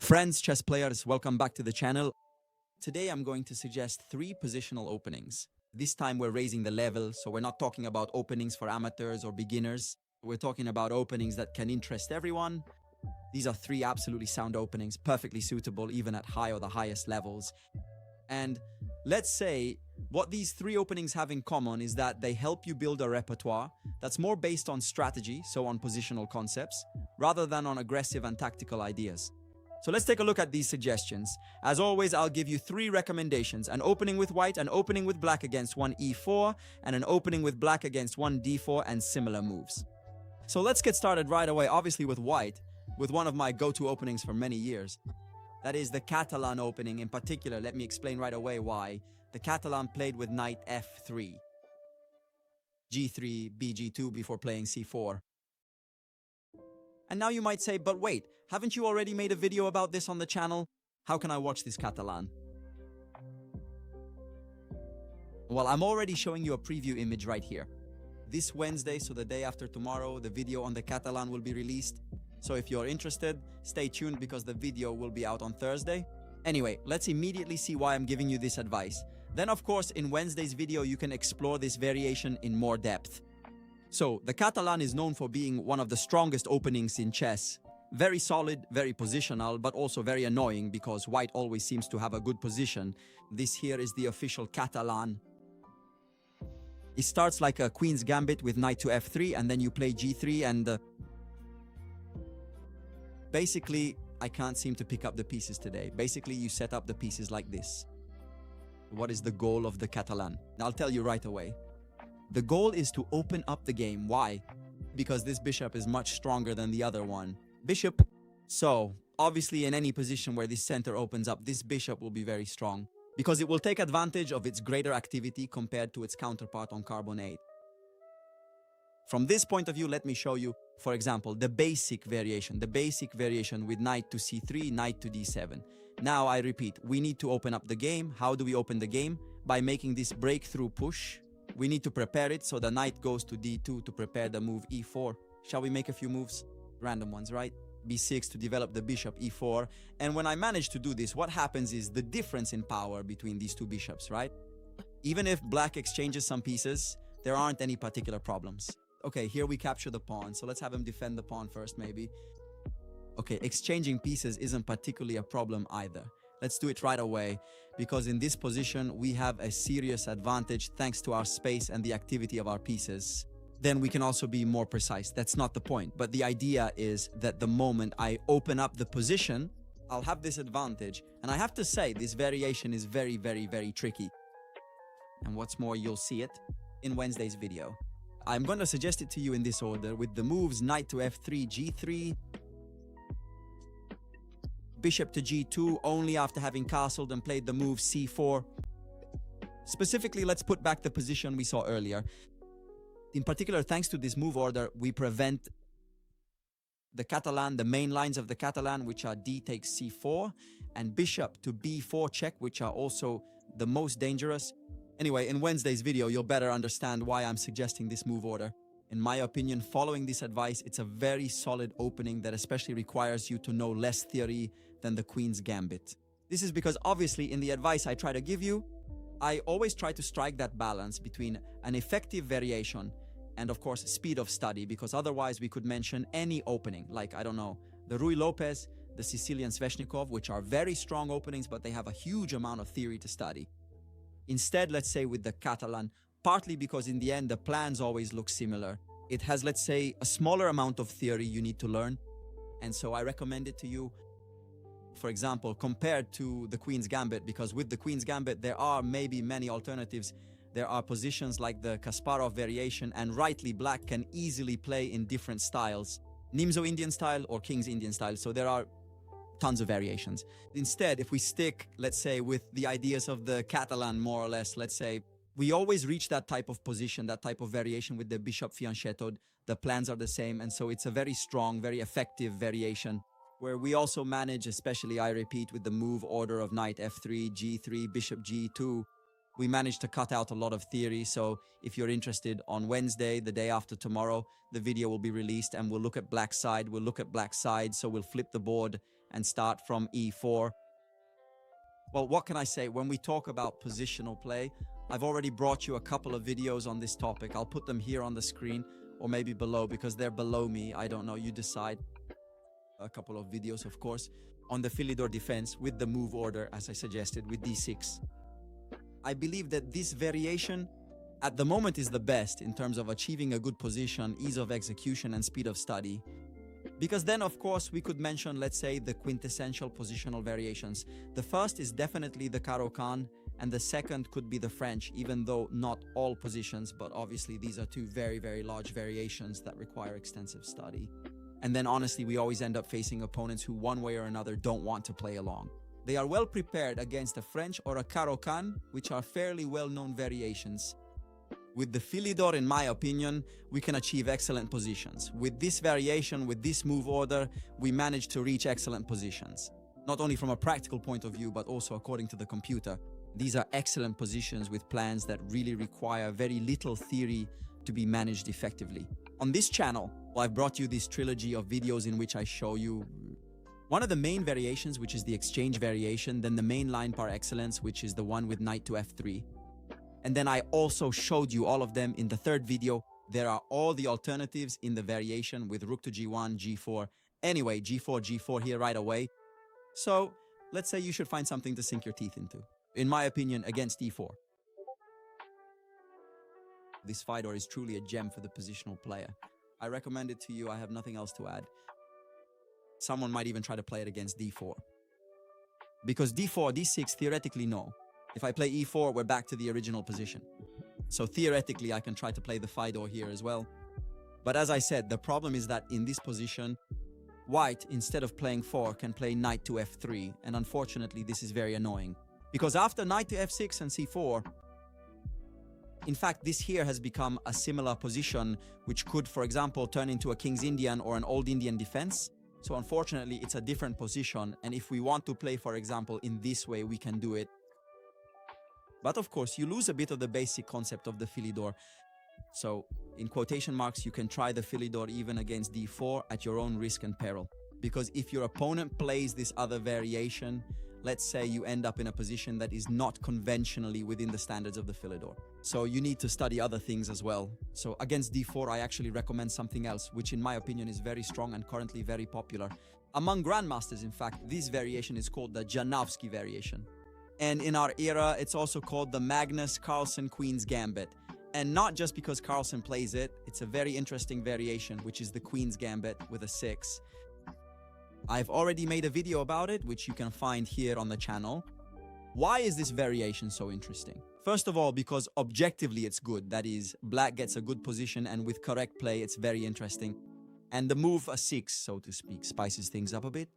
Friends, chess players, welcome back to the channel. Today I'm going to suggest 3 positional openings. This time we're raising the level, so we're not talking about openings for amateurs or beginners. We're talking about openings that can interest everyone. These are 3 absolutely sound openings, perfectly suitable even at high or the highest levels. And let's say what these 3 openings have in common is that they help you build a repertoire that's more based on strategy, so on positional concepts, rather than on aggressive and tactical ideas. So let's take a look at these suggestions. As always, I'll give you 3 recommendations: an opening with white, an opening with black against one e4, and an opening with black against one d4 and similar moves. So let's get started right away, obviously with white, with one of my go-to openings for many years. That is the Catalan opening in particular. Let me explain right away why. The Catalan played with knight f3, g3, bg2 before playing c4. And now you might say, but wait, haven't you already made a video about this on the channel? How can I watch this Catalan? Well, I'm already showing you a preview image right here. This Wednesday, so the day after tomorrow, the video on the Catalan will be released. So if you're interested, stay tuned because the video will be out on Thursday. Anyway, let's immediately see why I'm giving you this advice. Then, of course, in Wednesday's video, you can explore this variation in more depth. So, the Catalan is known for being one of the strongest openings in chess. Very solid, very positional, but also very annoying because white always seems to have a good position. This here is the official Catalan. It starts like a queen's gambit with knight to f3, and then you play g3 and... Basically, I can't seem to pick up the pieces today. Basically, you set up the pieces like this. What is the goal of the Catalan? I'll tell you right away. The goal is to open up the game. Why? Because this bishop is much stronger than the other one. Bishop. So, obviously in any position where this center opens up, this bishop will be very strong because it will take advantage of its greater activity compared to its counterpart on carbon 8. From this point of view, let me show you, for example, the basic variation with knight to c3, knight to d7. Now, I repeat, we need to open up the game. How do we open the game? By making this breakthrough push. We need to prepare it, so the knight goes to d2 to prepare the move e4. Shall we make a few moves? Random ones, right? b6 to develop the bishop e4. And when I manage to do this, what happens is the difference in power between these 2 bishops, right? Even if black exchanges some pieces, there aren't any particular problems. Okay, here we capture the pawn, so let's have him defend the pawn first, maybe. Okay, exchanging pieces isn't particularly a problem either. Let's do it right away, because in this position, we have a serious advantage thanks to our space and the activity of our pieces. Then we can also be more precise. That's not the point, but the idea is that the moment I open up the position, I'll have this advantage. And I have to say, this variation is very, very, very tricky. And what's more, you'll see it in Wednesday's video. I'm going to suggest it to you in this order with the moves knight to f3, g3, bishop to g2 only after having castled and played the move c4. Specifically, let's put back the position we saw earlier. In particular, thanks to this move order, we prevent the Catalan, the main lines of the Catalan, which are d takes c4, and bishop to b4 check, which are also the most dangerous. Anyway, in Wednesday's video, you'll better understand why I'm suggesting this move order. In my opinion, following this advice, it's a very solid opening that especially requires you to know less theory than the Queen's Gambit. This is because obviously in the advice I try to give you, I always try to strike that balance between an effective variation and of course speed of study, because otherwise we could mention any opening, like, I don't know, the Ruy Lopez, the Sicilian Sveshnikov, which are very strong openings, but they have a huge amount of theory to study. Instead, let's say with the Catalan, partly because in the end the plans always look similar, it has, let's say, a smaller amount of theory you need to learn. And so I recommend it to you, for example, compared to the Queen's Gambit, because with the Queen's Gambit, there are maybe many alternatives. There are positions like the Kasparov variation, and rightly black can easily play in different styles. Nimzo Indian style or King's Indian style, so there are tons of variations. Instead, if we stick, let's say, with the ideas of the Catalan, more or less, let's say, we always reach that type of position, that type of variation with the bishop fianchettoed. The plans are the same, and so it's a very strong, very effective variation, where we also manage, especially I repeat, with the move order of knight f3, g3, bishop g2, we managed to cut out a lot of theory. So if you're interested, on Wednesday, the day after tomorrow, the video will be released and we'll look at black side, so we'll flip the board and start from e4. Well, what can I say? When we talk about positional play, I've already brought you a couple of videos on this topic. I'll put them here on the screen or maybe below because they're below me. I don't know, you decide. A couple of videos, of course, on the Philidor defense with the move order, as I suggested, with d6. I believe that this variation at the moment is the best in terms of achieving a good position, ease of execution, and speed of study. Because then, of course, we could mention, let's say, the quintessential positional variations. The first is definitely the Caro-Kann, and the second could be the French, even though not all positions, but obviously these are two very, very large variations that require extensive study. And then honestly, we always end up facing opponents who one way or another don't want to play along. They are well prepared against a French or a Caro-Kann, which are fairly well-known variations. With the Philidor, in my opinion, we can achieve excellent positions. With this variation, with this move order, we manage to reach excellent positions. Not only from a practical point of view, but also according to the computer. These are excellent positions with plans that really require very little theory to be managed effectively. On this channel, I've brought you this trilogy of videos in which I show you one of the main variations, which is the exchange variation, then the main line par excellence, which is the one with knight to f3. And then I also showed you all of them in the third video. There are all the alternatives in the variation with rook to g1, g4. Anyway, g4, g4 here right away. So let's say you should find something to sink your teeth into. In my opinion, against e4. This Philidor is truly a gem for the positional player. I recommend it to you. I have nothing else to add. Someone might even try to play it against d4. Because d4, d6, theoretically, no. If I play e4, we're back to the original position. So theoretically, I can try to play the Philidor here as well. But as I said, the problem is that in this position, white, instead of playing 4, can play knight to f3. And unfortunately, this is very annoying. Because after knight to f6 and c4, in fact, this here has become a similar position, which could, for example, turn into a King's Indian or an Old Indian defense. So unfortunately, it's a different position. And if we want to play, for example, in this way, we can do it. But of course, you lose a bit of the basic concept of the Philidor. So in quotation marks, you can try the Philidor even against d4 at your own risk and peril. Because if your opponent plays this other variation, let's say you end up in a position that is not conventionally within the standards of the Philidor. So you need to study other things as well. So against d4, I actually recommend something else, which in my opinion is very strong and currently very popular. Among grandmasters, in fact, this variation is called the Janowski variation. And in our era, it's also called the Magnus Carlsen Queen's Gambit. And not just because Carlsen plays it, it's a very interesting variation, which is the Queen's Gambit with a 6. I've already made a video about it, which you can find here on the channel. Why is this variation so interesting? First of all, because objectively it's good. That is, black gets a good position, and with correct play, it's very interesting. And the move a 6, so to speak, spices things up a bit.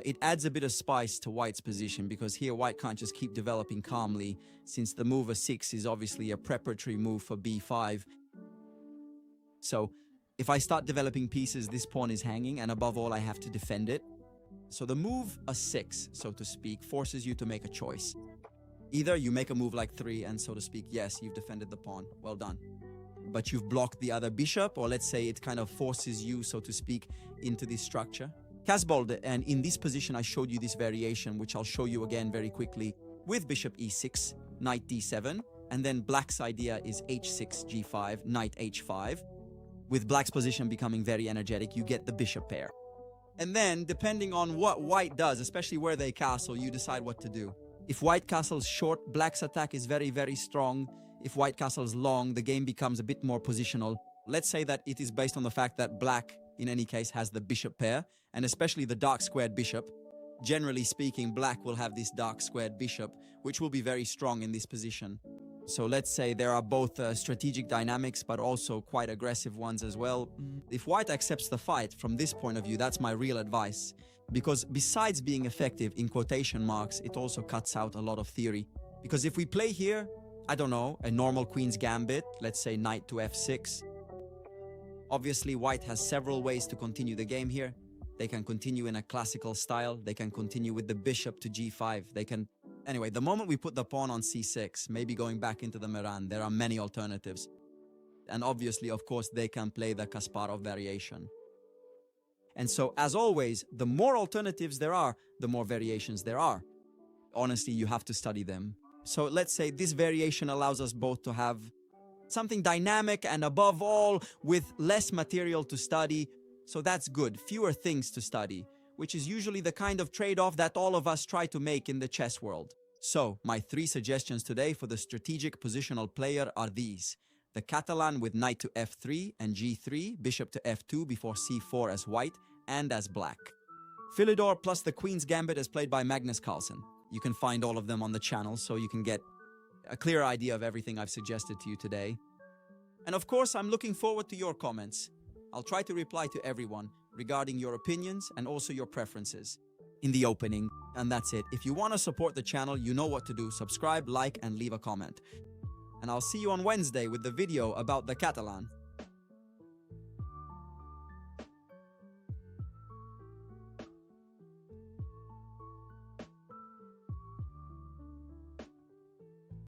It adds a bit of spice to white's position, because here white can't just keep developing calmly, since the move a 6 is obviously a preparatory move for b5. So if I start developing pieces, this pawn is hanging, and above all, I have to defend it. So the move a 6, so to speak, forces you to make a choice. Either you make a move like 3, and so to speak, yes, you've defended the pawn, well done. But you've blocked the other bishop, or let's say it kind of forces you, so to speak, into this structure. Casbold, and in this position, I showed you this variation, which I'll show you again very quickly, with bishop e6, knight d7, and then black's idea is h6, g5, knight h5. With black's position becoming very energetic, you get the bishop pair. And then, depending on what white does, especially where they castle, you decide what to do. If white castles short, black's attack is very, very strong. If white castles long, the game becomes a bit more positional. Let's say that it is based on the fact that black, in any case, has the bishop pair, and especially the dark squared bishop. Generally speaking, black will have this dark squared bishop, which will be very strong in this position. So let's say there are both strategic dynamics, but also quite aggressive ones as well. If white accepts the fight, from this point of view, that's my real advice. Because besides being effective, in quotation marks, it also cuts out a lot of theory. Because if we play here, I don't know, a normal queen's gambit, let's say knight to f6. Obviously, white has several ways to continue the game here. They can continue in a classical style. They can continue with the bishop to g5. They can... Anyway, the moment we put the pawn on c6, maybe going back into the Meran, there are many alternatives. And obviously, of course, they can play the Kasparov variation. And so, as always, the more alternatives there are, the more variations there are. Honestly, you have to study them. So let's say this variation allows us both to have something dynamic and above all with less material to study. So that's good, fewer things to study, which is usually the kind of trade-off that all of us try to make in the chess world. So my 3 suggestions today for the strategic positional player are these. The Catalan with knight to f3 and g3, bishop to f2 before c4 as white and as black. Philidor plus the Queen's Gambit as played by Magnus Carlsen. You can find all of them on the channel so you can get a clear idea of everything I've suggested to you today. And of course, I'm looking forward to your comments. I'll try to reply to everyone regarding your opinions and also your preferences in the opening. And that's it. If you want to support the channel, you know what to do. Subscribe, like, and leave a comment. And I'll see you on Wednesday with the video about the Catalan.